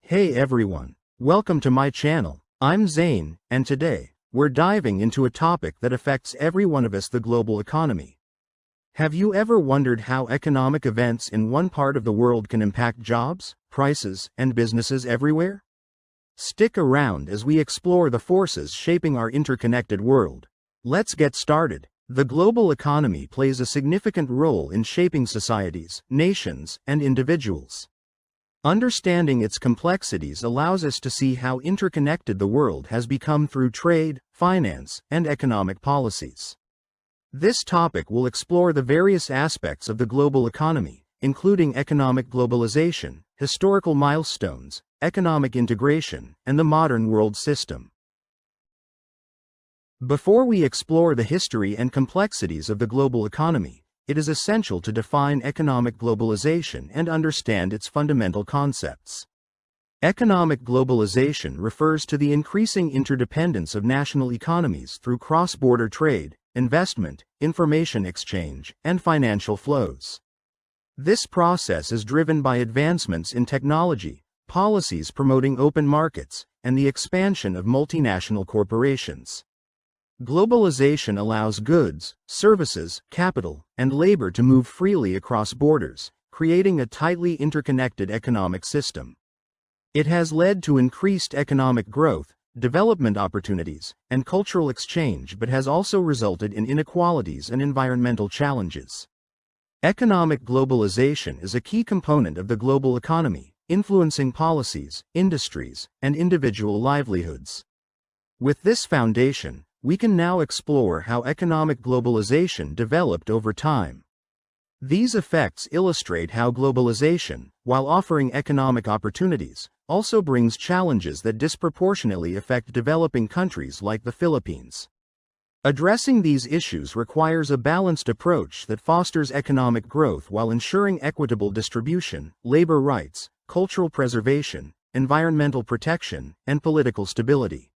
Hey everyone, welcome to my channel. I'm Zane, and today, we're diving into a topic that affects every one of us: the global economy. Have you ever wondered how economic events in one part of the world can impact jobs, prices, and businesses everywhere? Stick around as we explore the forces shaping our interconnected world. Let's get started. The global economy plays a significant role in shaping societies, nations, and individuals. Understanding its complexities allows us to see how interconnected the world has become through trade, finance, and economic policies. This topic will explore the various aspects of the global economy, including economic globalization, historical milestones, economic integration, and the modern world system. Before we explore the history and complexities of the global economy, it is essential to define economic globalization and understand its fundamental concepts. Economic globalization refers to the increasing interdependence of national economies through cross-border trade, investment, information exchange, and financial flows. This process is driven by advancements in technology, policies promoting open markets, and the expansion of multinational corporations. Globalization allows goods, services, capital, and labor to move freely across borders, creating a tightly interconnected economic system. It has led to increased economic growth, development opportunities, and cultural exchange, but has also resulted in inequalities and environmental challenges. Economic globalization is a key component of the global economy, influencing policies, industries, and individual livelihoods. With this foundation, we can now explore how economic globalization developed over time. These effects illustrate how globalization, while offering economic opportunities, also brings challenges that disproportionately affect developing countries like the Philippines. Addressing these issues requires a balanced approach that fosters economic growth while ensuring equitable distribution, labor rights, cultural preservation, environmental protection, and political stability.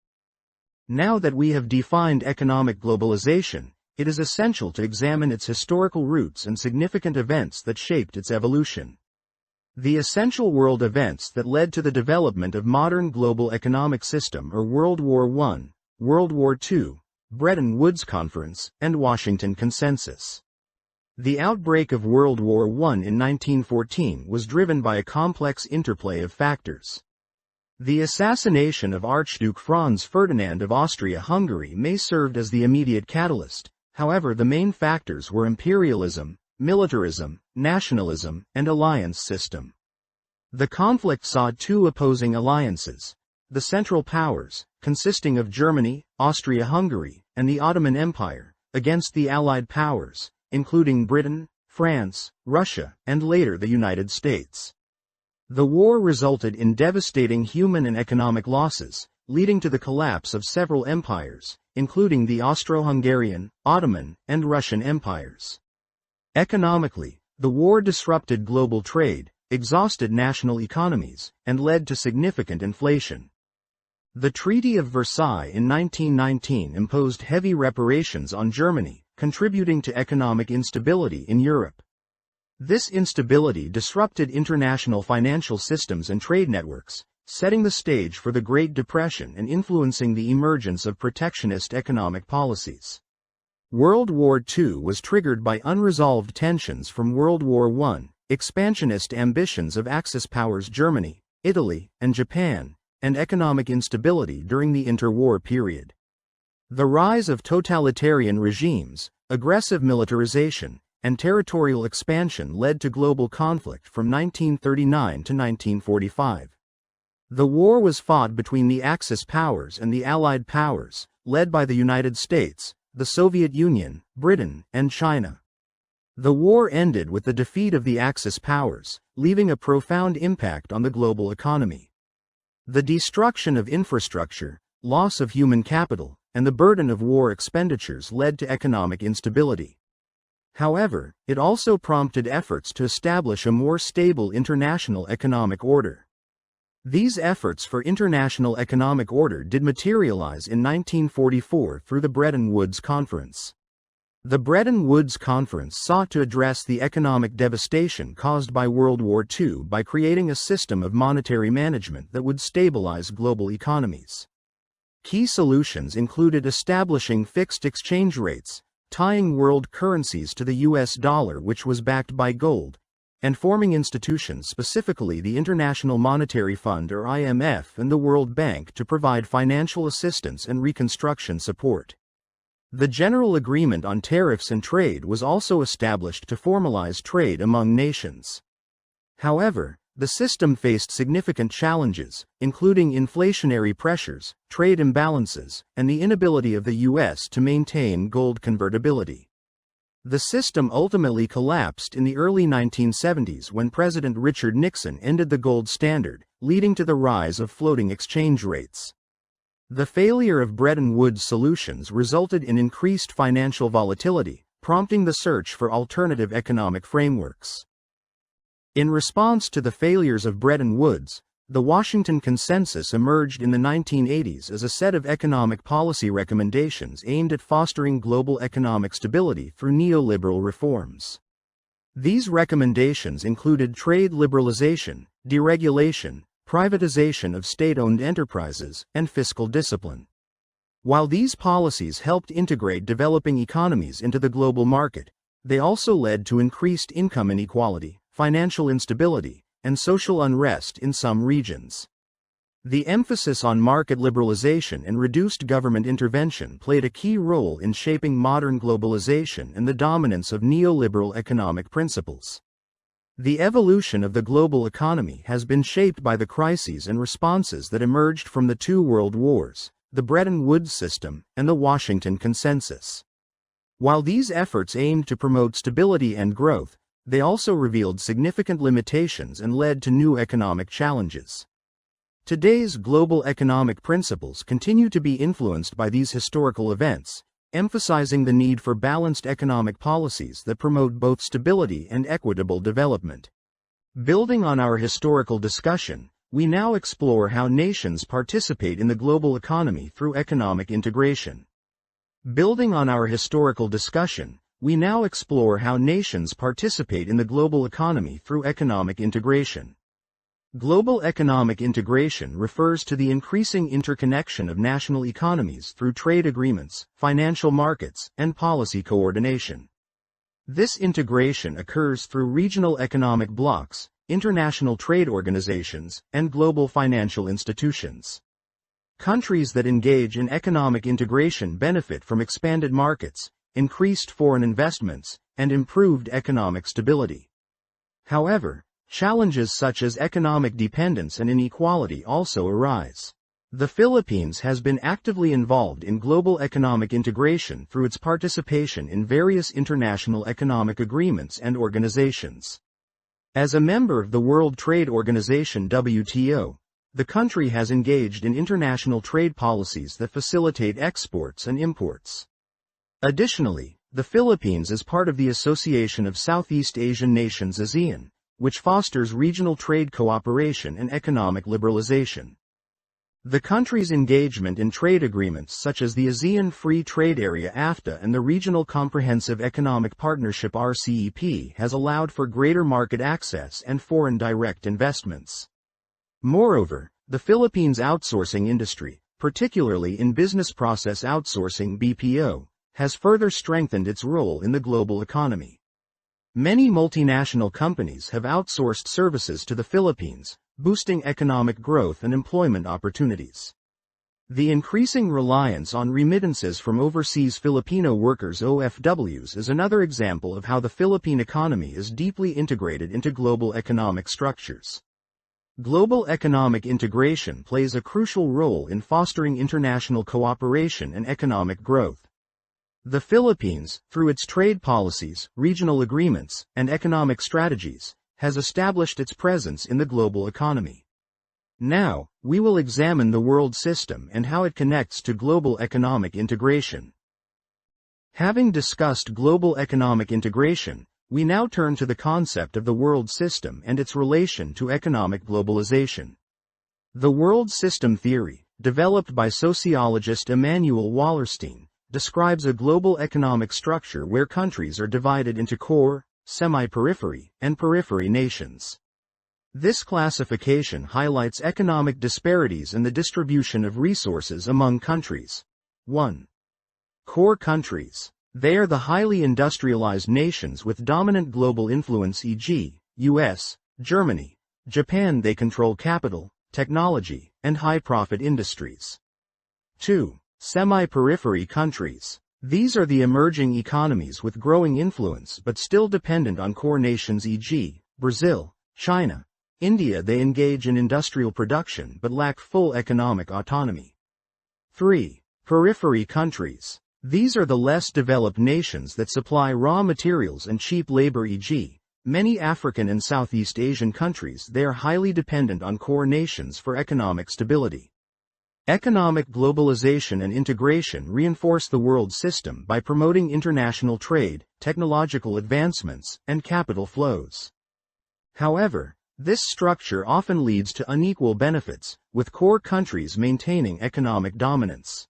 Now that we have defined economic globalization, it is essential to examine its historical roots and significant events that shaped its evolution. The essential world events that led to the development of modern global economic system are World War I, World War II, Bretton Woods Conference, and Washington Consensus. The outbreak of World War I in 1914 was driven by a complex interplay of factors. The assassination of Archduke Franz Ferdinand of Austria-Hungary may serve as the immediate catalyst. However, the main factors were imperialism, militarism, nationalism, and alliance system. The conflict saw two opposing alliances: the Central Powers, consisting of Germany, Austria-Hungary, and the Ottoman Empire, against the Allied powers, including Britain, France, Russia, and later the United States. The war resulted in devastating human and economic losses, leading to the collapse of several empires, including the Austro-Hungarian, Ottoman, and Russian empires. Economically, the war disrupted global trade, exhausted national economies, and led to significant inflation. The Treaty of Versailles in 1919 imposed heavy reparations on Germany, contributing to economic instability in Europe. This instability disrupted international financial systems and trade networks, setting the stage for the Great Depression and influencing the emergence of protectionist economic policies. World War II was triggered by unresolved tensions from World War I, expansionist ambitions of Axis powers Germany, Italy, and Japan, and economic instability during the interwar period. The rise of totalitarian regimes, aggressive militarization, and territorial expansion led to global conflict from 1939 to 1945. The war was fought between the Axis powers and the Allied powers, led by the United States, the Soviet Union, Britain, and China. The war ended with the defeat of the Axis powers, leaving a profound impact on the global economy. The destruction of infrastructure, loss of human capital, and the burden of war expenditures led to economic instability. However, it also prompted efforts to establish a more stable international economic order. These efforts for international economic order did materialize in 1944 through the Bretton Woods Conference. The Bretton Woods Conference sought to address the economic devastation caused by World War II by creating a system of monetary management that would stabilize global economies. Key solutions included establishing fixed exchange rates, tying world currencies to the US dollar, which was backed by gold, and forming institutions, specifically the International Monetary Fund or IMF and the World Bank, to provide financial assistance and reconstruction support. The General Agreement on Tariffs and Trade was also established to formalize trade among nations. However, the system faced significant challenges, including inflationary pressures, trade imbalances, and the inability of the U.S. to maintain gold convertibility. The system ultimately collapsed in the early 1970s when President Richard Nixon ended the gold standard, leading to the rise of floating exchange rates. The failure of Bretton Woods solutions resulted in increased financial volatility, prompting the search for alternative economic frameworks. In response to the failures of Bretton Woods, the Washington Consensus emerged in the 1980s as a set of economic policy recommendations aimed at fostering global economic stability through neoliberal reforms. These recommendations included trade liberalization, deregulation, privatization of state-owned enterprises, and fiscal discipline. While these policies helped integrate developing economies into the global market, they also led to increased income inequality, financial instability, and social unrest in some regions. The emphasis on market liberalization and reduced government intervention played a key role in shaping modern globalization and the dominance of neoliberal economic principles. The evolution of the global economy has been shaped by the crises and responses that emerged from the two world wars, the Bretton Woods system, and the Washington Consensus. While these efforts aimed to promote stability and growth, they also revealed significant limitations and led to new economic challenges. Today's global economic principles continue to be influenced by these historical events, emphasizing the need for balanced economic policies that promote both stability and equitable development. Building on our historical discussion, we now explore how nations participate in the global economy through economic integration. Building on our historical discussion, we now explore how nations participate in the global economy through economic integration. Global economic integration refers to the increasing interconnection of national economies through trade agreements, financial markets, and policy coordination. This integration occurs through regional economic blocs, international trade organizations, and global financial institutions. Countries that engage in economic integration benefit from expanded markets, increased foreign investments, and improved economic stability. However, challenges such as economic dependence and inequality also arise. The Philippines has been actively involved in global economic integration through its participation in various international economic agreements and organizations. As a member of the World Trade Organization (WTO), the country has engaged in international trade policies that facilitate exports and imports. Additionally, the Philippines is part of the Association of Southeast Asian Nations (ASEAN), which fosters regional trade cooperation and economic liberalization. The country's engagement in trade agreements such as the ASEAN Free Trade Area (AFTA) and the Regional Comprehensive Economic Partnership (RCEP) has allowed for greater market access and foreign direct investments. Moreover, the Philippines' outsourcing industry, particularly in business process outsourcing (BPO), has further strengthened its role in the global economy. Many multinational companies have outsourced services to the Philippines, boosting economic growth and employment opportunities. The increasing reliance on remittances from overseas Filipino workers (OFWs) is another example of how the Philippine economy is deeply integrated into global economic structures. Global economic integration plays a crucial role in fostering international cooperation and economic growth. The Philippines, through its trade policies, regional agreements, and economic strategies, has established its presence in the global economy. Now, we will examine the world system and how it connects to global economic integration. Having discussed global economic integration, we now turn to the concept of the world system and its relation to economic globalization. The world system theory, developed by sociologist Emanuel Wallerstein, describes a global economic structure where countries are divided into core, semi-periphery, and periphery nations. This classification highlights economic disparities in the distribution of resources among countries. 1. Core countries. They are the highly industrialized nations with dominant global influence, e.g., US, Germany, Japan. They control capital, technology, and high-profit industries. 2. Semi-periphery countries. These are the emerging economies with growing influence but still dependent on core nations, e.g., Brazil, China, India. They engage in industrial production but lack full economic autonomy. 3. Periphery countries. These are the less developed nations that supply raw materials and cheap labor, e.g., many African and Southeast Asian countries. They are highly dependent on core nations for economic stability. Economic globalization and integration reinforce the world system by promoting international trade, technological advancements, and capital flows. However, this structure often leads to unequal benefits, with core countries maintaining economic dominance.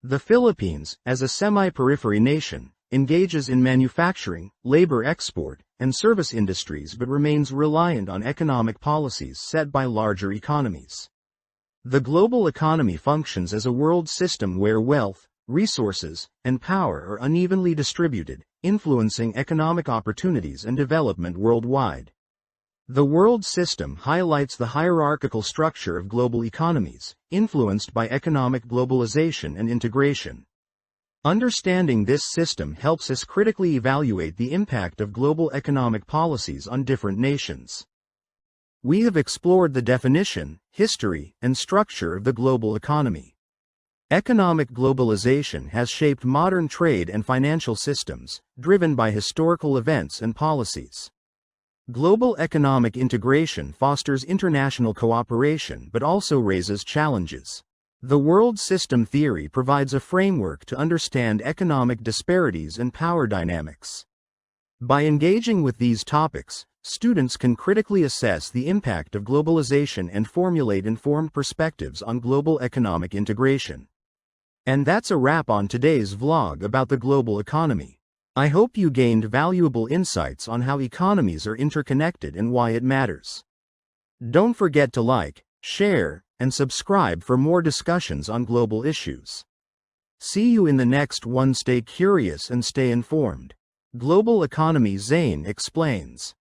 The Philippines, as a semi-periphery nation, engages in manufacturing, labor export, and service industries but remains reliant on economic policies set by larger economies. The global economy functions as a world system where wealth, resources, and power are unevenly distributed, influencing economic opportunities and development worldwide. The world system highlights the hierarchical structure of global economies, influenced by economic globalization and integration. Understanding this system helps us critically evaluate the impact of global economic policies on different nations. We have explored the definition, history, and structure of the global economy. Economic globalization has shaped modern trade and financial systems, driven by historical events and policies. Global economic integration fosters international cooperation but also raises challenges. The world system theory provides a framework to understand economic disparities and power dynamics. By engaging with these topics, students can critically assess the impact of globalization and formulate informed perspectives on global economic integration. And that's a wrap on today's vlog about the global economy. I hope you gained valuable insights on how economies are interconnected and why it matters. Don't forget to like, share, and subscribe for more discussions on global issues. See you in the next one. Stay curious and stay informed. Global Economy Zane explains.